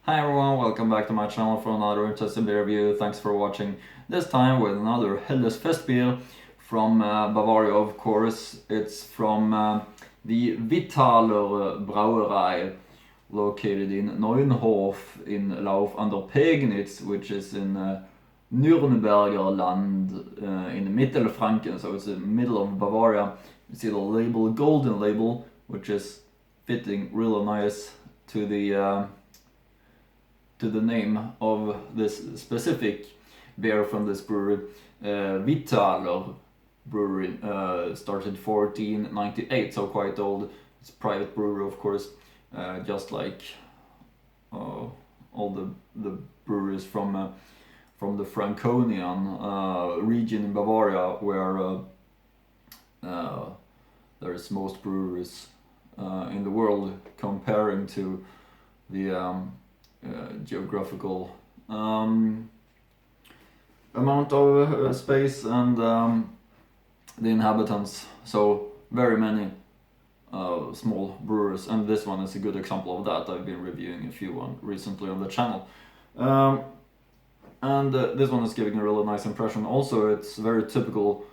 Hi everyone, welcome back to my channel for another interesting beer review. Thanks for watching. This time with another Helles Fest beer from Bavaria, of course. It's from the Wiethaler Brauerei, located in Neunhof in Lauf under Pegnitz, which is in Nürnberger Land in Mittelfranken, so it's the middle of Bavaria. You see the label, golden label, which is fitting really nice to the name of this specific beer from this brewery. Wiethaler brewery started 1498, so quite old. It's a private brewery, of course, just like all the breweries from the Franconian region in Bavaria, where there's most breweries in the world, comparing to the geographical amount of space and the inhabitants. So very many small brewers, and this one is a good example of that. I've been reviewing a few one recently on the channel, and this one is giving a really nice impression. Also, it's very typical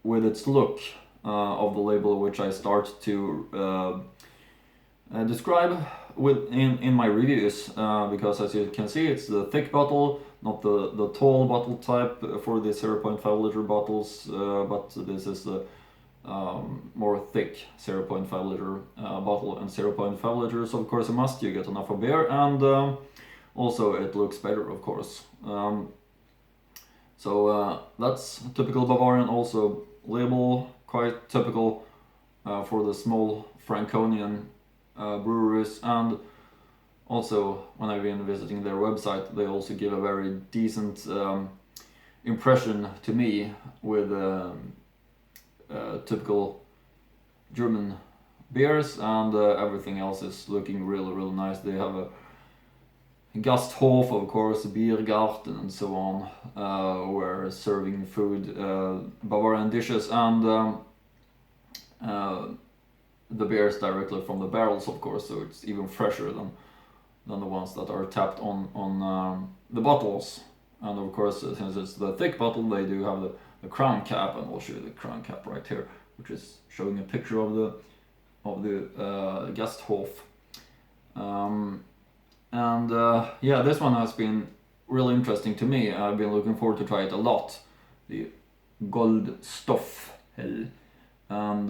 with its look of the label, which I start to describe in my reviews, because as you can see, it's the thick bottle, not the tall bottle type for the 0.5 liter bottles, but this is the more thick 0.5 liter bottle, and 0.5 liters, of course, a must. You get enough of beer, and also it looks better, of course. So that's typical Bavarian. Also, label quite typical for the small Franconian breweries, and also when I've been visiting their website, they also give a very decent impression to me with typical German beers, and everything else is looking really nice. They have a Gasthof, of course, Biergarten, and so on, where serving food, Bavarian dishes, and the beers directly from the barrels, of course, so it's even fresher than the ones that are tapped on the bottles. And of course, since it's the thick bottle, they do have the crown cap, and I'll show you the crown cap right here, which is showing a picture of the Gasthof. Yeah, this one has been really interesting to me. I've been looking forward to try it a lot. The Goldstoff, and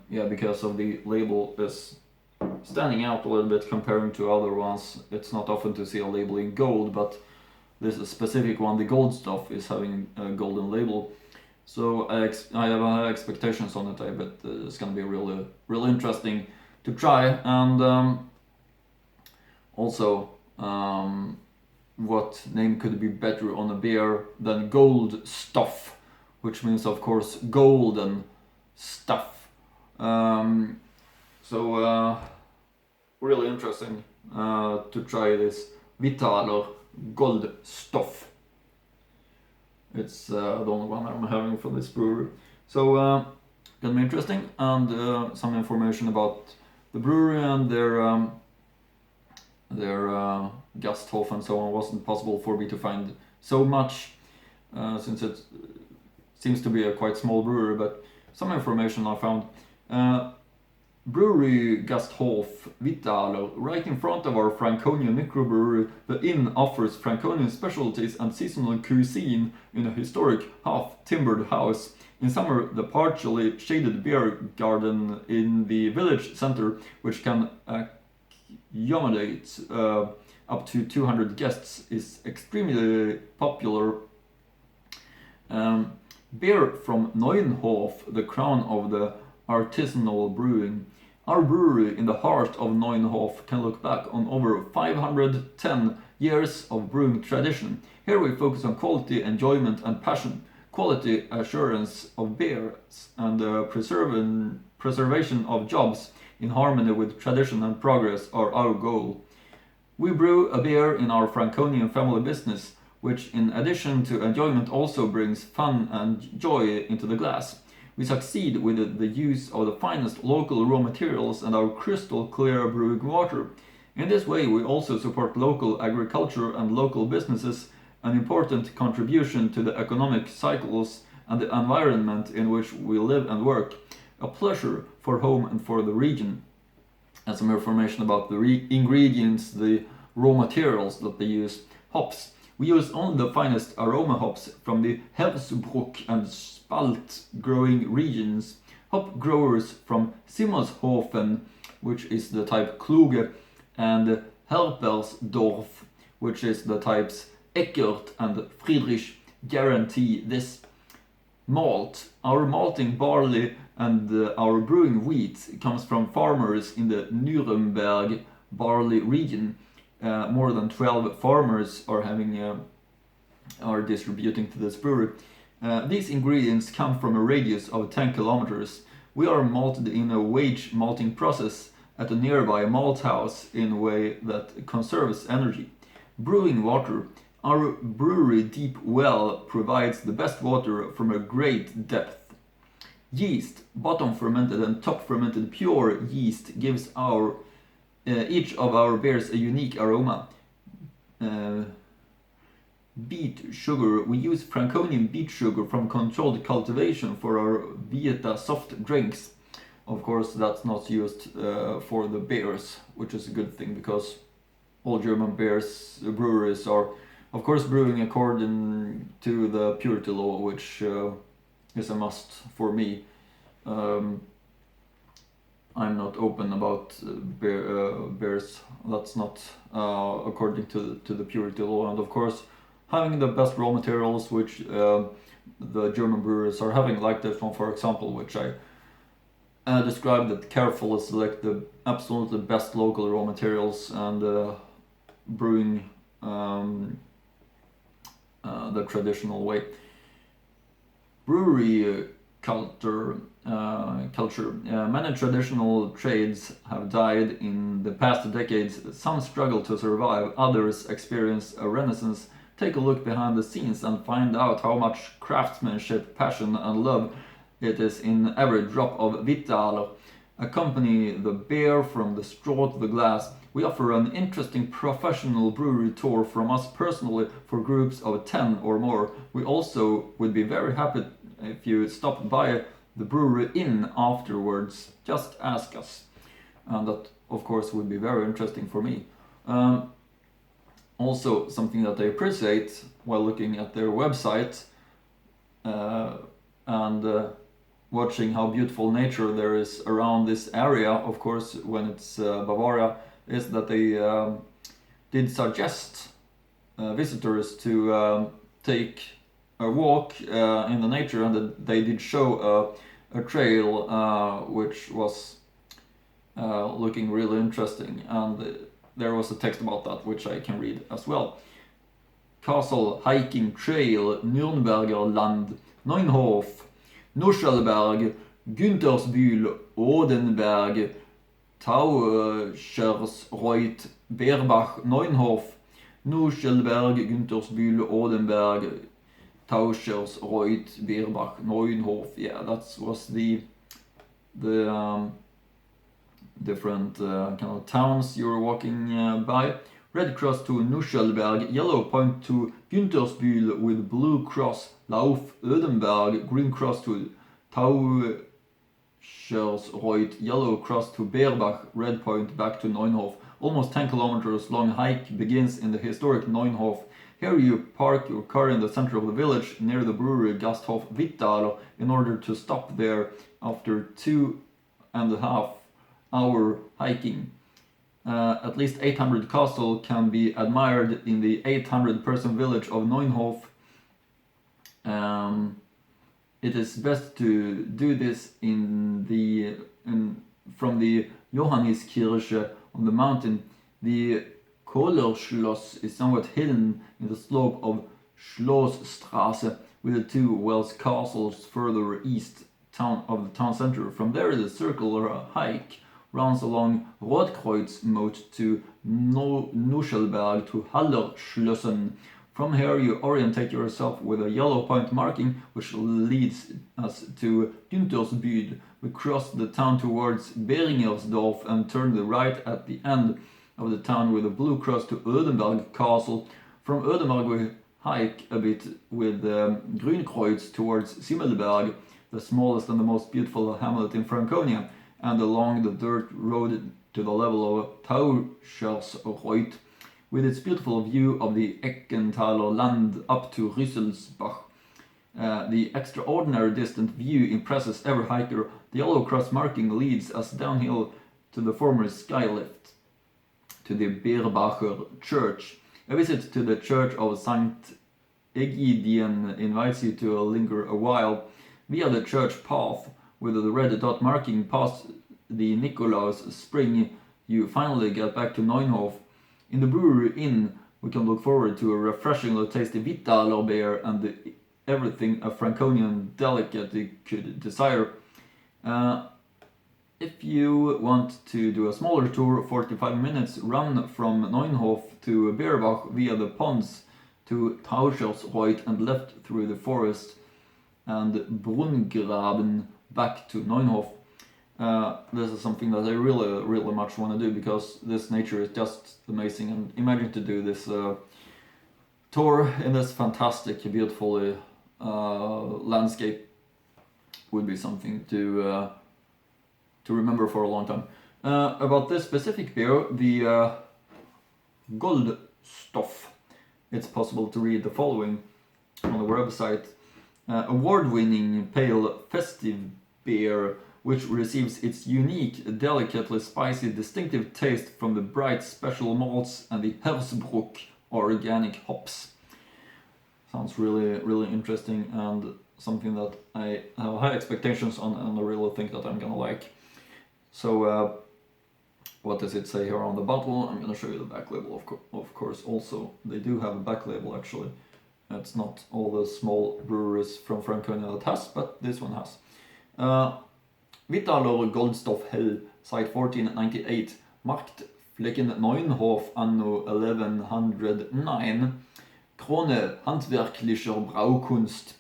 yeah, because of the label is standing out a little bit comparing to other ones. It's not often to see a label in gold, but this specific one, the Goldstoff, is having a golden label. So I have high expectations on it. I bet it's gonna be really interesting to try. And also, what name could be better on a beer than Goldstoff, which means, of course, golden stuff. So really interesting to try this Wiethaler Goldstoff. It's the only one I'm having from this brewery. So gonna be interesting, and some information about the brewery and their Gasthof and so on wasn't possible for me to find so much, since it seems to be a quite small brewery, but some information I found. Brewery Gasthof Wiethaler, right in front of our Franconian microbrewery. The inn offers Franconian specialties and seasonal cuisine in a historic half-timbered house. In summer, the partially shaded beer garden in the village center, which can accommodate up to 200 guests, is extremely popular. Beer from Neunhof, the crown of the artisanal brewing. Our brewery in the heart of Neunhof can look back on over 510 years of brewing tradition. Here we focus on quality, enjoyment, and passion. Quality assurance of beers and preservation of jobs in harmony with tradition and progress are our goal. We brew a beer in our Franconian family business, which in addition to enjoyment also brings fun and joy into the glass. We succeed with the use of the finest local raw materials and our crystal clear brewing water. In this way, we also support local agriculture and local businesses, an important contribution to the economic cycles and the environment in which we live and work. A pleasure for home and for the region. And some information about the ingredients, the raw materials that they use. Hops. We use only the finest aroma hops from the Hersbruck and Spalt growing regions. Hop growers from Simmershofen, which is the type Kluge, and Herpersdorf, which is the types Eckert and Friedrich, guarantee this malt. Our malting barley and our brewing wheat comes from farmers in the Nuremberg barley region. More than 12 farmers are distributing to this brewery. These ingredients come from a radius of 10 kilometers. We are malted in a wage malting process at a nearby malt house in a way that conserves energy. Brewing water. Our brewery deep well provides the best water from a great depth. Yeast, bottom fermented and top fermented pure yeast gives each of our beers a unique aroma. Beet sugar. We use Franconian beet sugar from controlled cultivation for our Vieta soft drinks. Of course, that's not used for the beers, which is a good thing because all German breweries are, of course, brewing according to the purity law, which is a must for me. I'm not open about beers. That's not according to the purity law, and of course, having the best raw materials, which the German brewers are having, like this one, for example, which I described that carefully select the absolutely best local raw materials and brewing the traditional way. Brewery culture. Many traditional trades have died in the past decades. Some struggle to survive, others experience a renaissance. Take a look behind the scenes and find out how much craftsmanship, passion and love it is in every drop of Wiethaler. Accompany the beer from the straw to the glass. We offer an interesting professional brewery tour from us personally for groups of 10 or more. We also would be very happy if you stopped by the brewery inn afterwards. Just ask us. And that, of course, would be very interesting for me. Also, something that I appreciate while looking at their website and watching how beautiful nature there is around this area, of course, when it's Bavaria, is that they did suggest visitors to take a walk in the nature, and that they did show a trail which was looking really interesting, and there was a text about that which I can read as well. Castle Hiking Trail, Nürnberger Land, Neunhof, Nuschelberg, Güntersbühl, Odenberg, Tauschersreuth, Beerbach, Neunhof, Nuschelberg, Güntersbühl, Odenberg, Tauschersreuth, Beerbach, Neunhof. Yeah, that was the different kind of towns you were walking by. Red cross to Nuschelberg, yellow point to Güntersbühl with blue cross, Lauf, Ödenberg, green cross to Tauschersreuth, yellow cross to Beerbach, red point back to Neunhof. Almost 10 kilometers long hike begins in the historic Neunhof. Here you park your car in the center of the village near the brewery Gasthof Wiethaler in order to stop there after 2.5 hour hiking. At least 800 castle can be admired in the 800-person village of Neunhof. It is best to do this from the Johanniskirche on the mountain. The Kohlerschloss is somewhat hidden in the slope of Schlossstraße, with the two Welsh castles further east of the town center. From there, the circular hike runs along Rotkreuz moat to Nuschelberg to Hallerschlössen. From here you orientate yourself with a yellow point marking which leads us to Güntersbühl. We cross the town towards Beringersdorf and turn the right at the end of the town with a blue cross to Ödenberg Castle. From Ödenberg we hike a bit with Grünkreuz towards Simmelberg, the smallest and the most beautiful hamlet in Franconia, and along the dirt road to the level of Tauschersreuth, with its beautiful view of the Eckenthaler land up to Rüsselsbach. The extraordinary distant view impresses every hiker. The yellow cross marking leads us downhill to the former sky lift, to the Beerbacher church. A visit to the church of St. Egidien invites you to linger a while. Via the church path, with the red dot marking past the Nikolaus spring, you finally get back to Neunhof. In the brewery inn, we can look forward to a refreshingly tasty Wiethaler beer and everything a Franconian delicate could desire. If you want to do a smaller tour, 45 minutes run from Neunhof to Beerbach via the ponds to Tauschersreuth and left through the forest and Brungraben back to Neunhof. This is something that I really much want to do, because this nature is just amazing, and imagine to do this tour in this fantastic, beautiful landscape would be something to remember for a long time. About this specific beer, the Goldstoff, it's possible to read the following on the website. Award-winning pale festive beer, which receives its unique, delicately spicy, distinctive taste from the bright special malts and the Hersbruck organic hops. Sounds really interesting, and something that I have high expectations on, and I really think that I'm gonna like. So what does it say here on the bottle? I'm gonna show you the back label, of course. Also, they do have a back label actually. It's not all the small breweries from Franconia that has, but this one has. Wiethaler Goldstoff Hell, site 1498, Marktflecken Neunhof anno 1109. Krone handwerklicher Braukunst.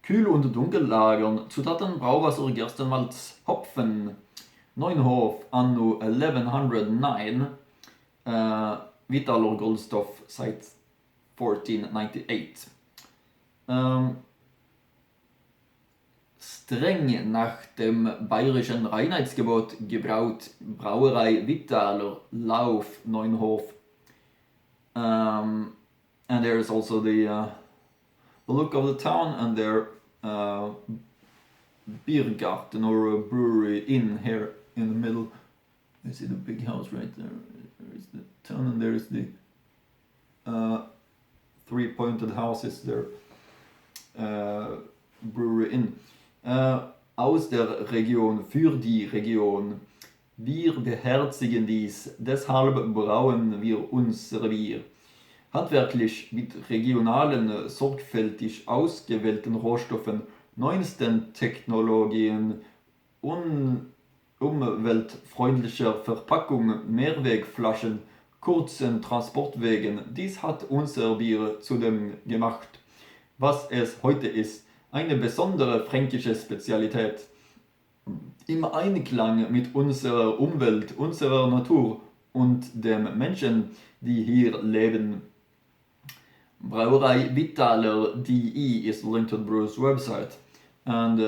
Kühl- und Dunkellagern, Zutaten Brauwasser, Gerstenmalz, Hopfen. Neunhof anno 1109. Wiethaler Goldstoff, site 1498. Streng nach dem bayerischen Reinheitsgebot gebraut, Brauerei Wiethaler, Lauf, Neunhof. And there's also the look of the town and their Biergarten, or a brewery inn here in the middle. You see the big house right there. There's the town, and there's the three pointed houses there. Brewery inn. Aus der Region, für die Region. Wir beherzigen dies, deshalb brauen wir unser Bier. Handwerklich mit regionalen, sorgfältig ausgewählten Rohstoffen, neuesten Technologien, umweltfreundlicher Verpackung, Mehrwegflaschen, kurzen Transportwegen. Dies hat unser Bier zu dem gemacht, was es heute ist. Eine besondere fränkische Spezialität. Im Einklang mit unserer Umwelt, unserer Natur und dem Menschen, die hier leben. Brauerei Wiethaler.de is the link to the brewer's website, and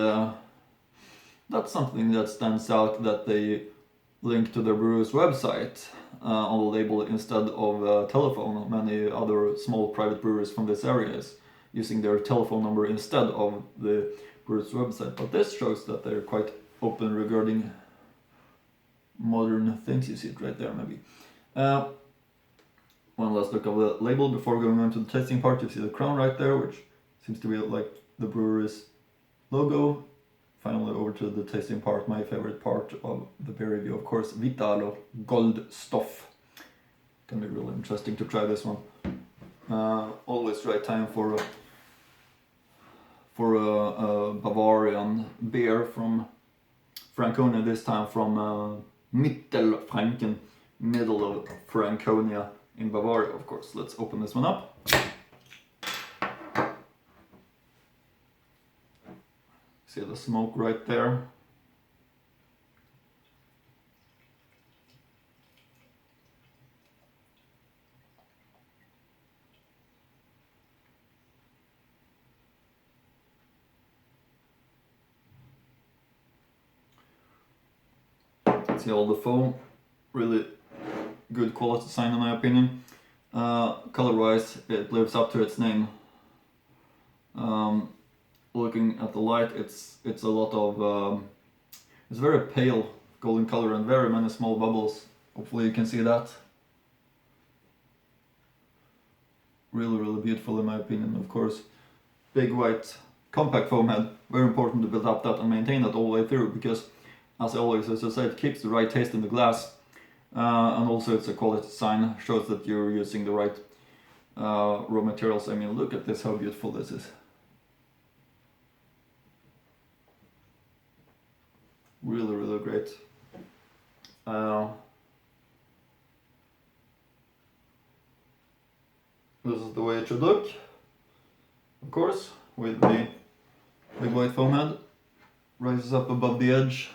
that's something that stands out, that they link to the brewer's website on the label instead of telephone. Many other small private breweries from this area is using their telephone number instead of the brewer's website, but this shows that they're quite open regarding modern things. You see it right there, maybe. One last look of the label before going on to the tasting part. You see the crown right there, which seems to be like the brewery's logo. Finally over to the tasting part, my favorite part of the beer review, of course, Wiethaler Goldstoff. Can be really interesting to try this one. Always right time for a Bavarian beer from Franconia, this time from Mittelfranken, middle of Franconia in Bavaria, of course. Let's open this one up. See the smoke right there. See all the foam, really good quality sign in my opinion. Color-wise, it lives up to its name. Looking at the light, it's a lot of it's very pale golden color and very many small bubbles. Hopefully you can see that. Really beautiful in my opinion. Of course, big white compact foam head, very important to build up that and maintain that all the way through, because as always, as I said, it keeps the right taste in the glass, and also it's a quality sign, shows that you're using the right raw materials. I mean, look at this, how beautiful this is. Really great. This is the way it should look, of course, with the big white foam head, rises up above the edge,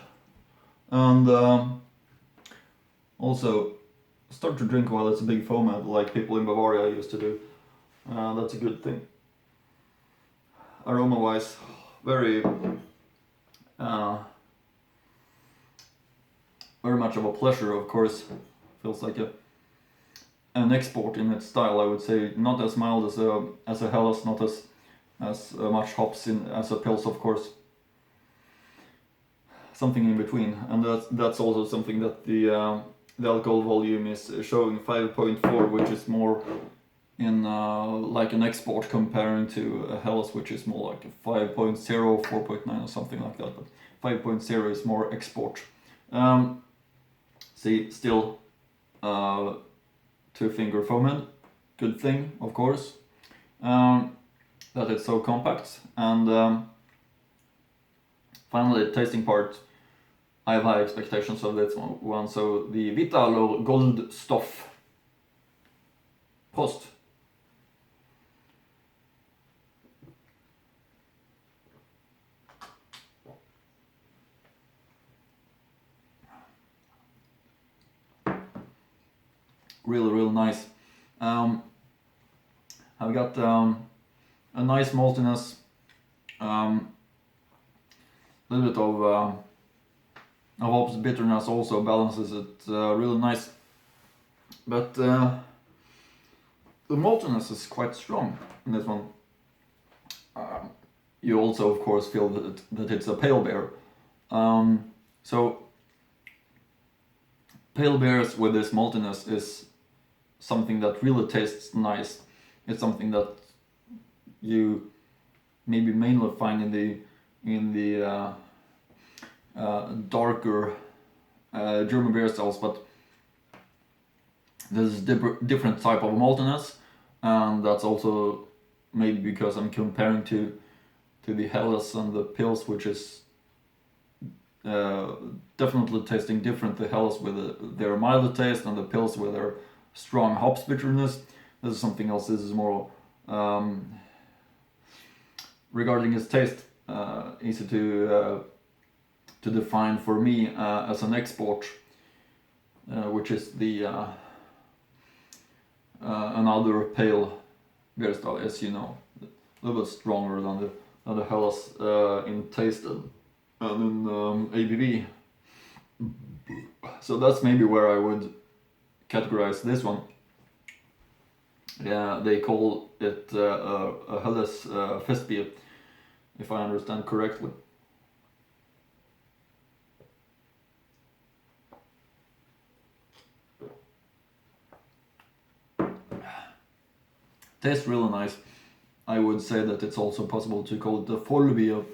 and also start to drink while it's a big foam head, like people in Bavaria used to do. That's a good thing. Aroma wise, very much of a pleasure, of course. Feels like an export in its style, I would say. Not as mild as a Helles, not as much hops in as a Pils, of course. Something in between, and that's also something that the alcohol volume is showing 5.4, which is more in like an export comparing to a Helles, which is more like a 5.0, 4.9 or something like that. But 5.0 is more export. See, still two-finger foam head, good thing, of course, that it's so compact. And finally, the tasting part, I have high expectations of this one. So the Wiethaler Goldstoff. Prost. Really nice. I've got a nice maltiness, a little bit of hops bitterness also balances it really nice, but the maltiness is quite strong in this one. You also of course feel that it's a pale beer, so pale beers with this maltiness is something that really tastes nice. It's something that you maybe mainly find in the darker German beer styles, but this is different type of maltiness, and that's also maybe because I'm comparing to the Helles and the Pils, which is definitely tasting different. The Helles with their milder taste and the Pils with their strong hops bitterness. This is something else. This is more regarding its taste, easy to define for me as an export, which is the another pale beer style, as you know, a little bit stronger than the Helles in taste and in ABV. So that's maybe where I would categorize this one. Yeah, they call it a Helles Festbier, if I understand correctly. Tastes really nice. I would say that it's also possible to call it a Vollbier,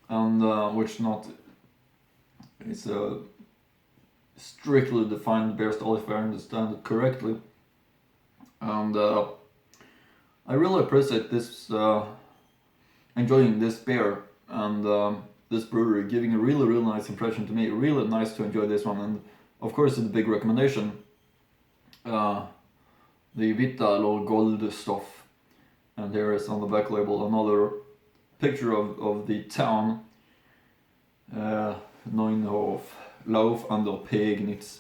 and which not is a strictly defined beer style, if I understand it correctly. And I really appreciate this, enjoying this beer and this brewery, giving a really nice impression to me. Really nice to enjoy this one, and of course it's a big recommendation. The Wiethaler Goldstoff, and there is on the back label another picture of the town, Neunhof, Lauf under Pegnitz.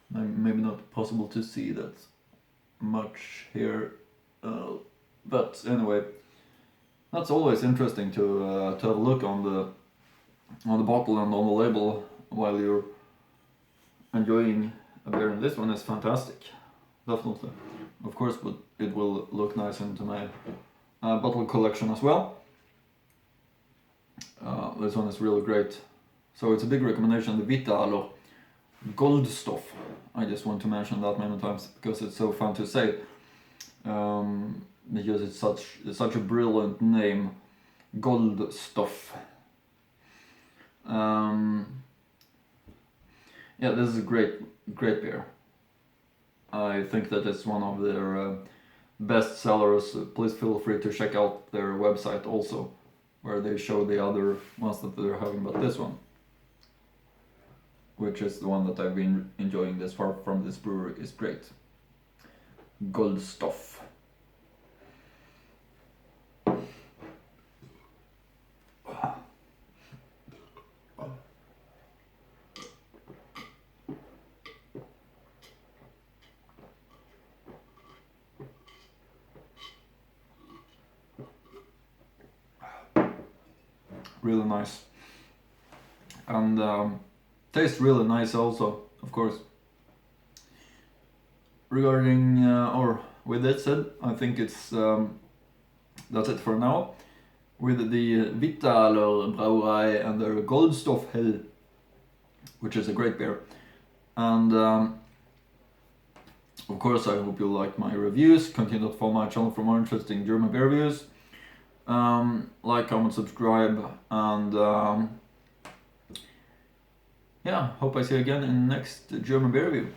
Maybe not possible to see that much here, but anyway, that's always interesting to have a look on on the bottle and on the label while you're enjoying a beer, and this one is fantastic, definitely. Of course, but it will look nice into my bottle collection as well. This one is really great. So it's a big recommendation, the Wiethaler Goldstoff. I just want to mention that many times because it's so fun to say. Because it's such a brilliant name, Goldstoff. Yeah, this is a great beer. I think that it's one of their best sellers. Please feel free to check out their website also, where they show the other ones that they're having, but this one, which is the one that I've been enjoying this far from this brewery, is great. Goldstoff. Really nice, and tastes really nice also, of course. Regarding or with that said, I think it's that's it for now with the Wiethaler Brauerei and their Goldstoff Hell, which is a great beer. And of course, I hope you like my reviews. Continue to follow my channel for more interesting German beer reviews. Like, comment, subscribe, and yeah, hope I see you again in the next German beer review.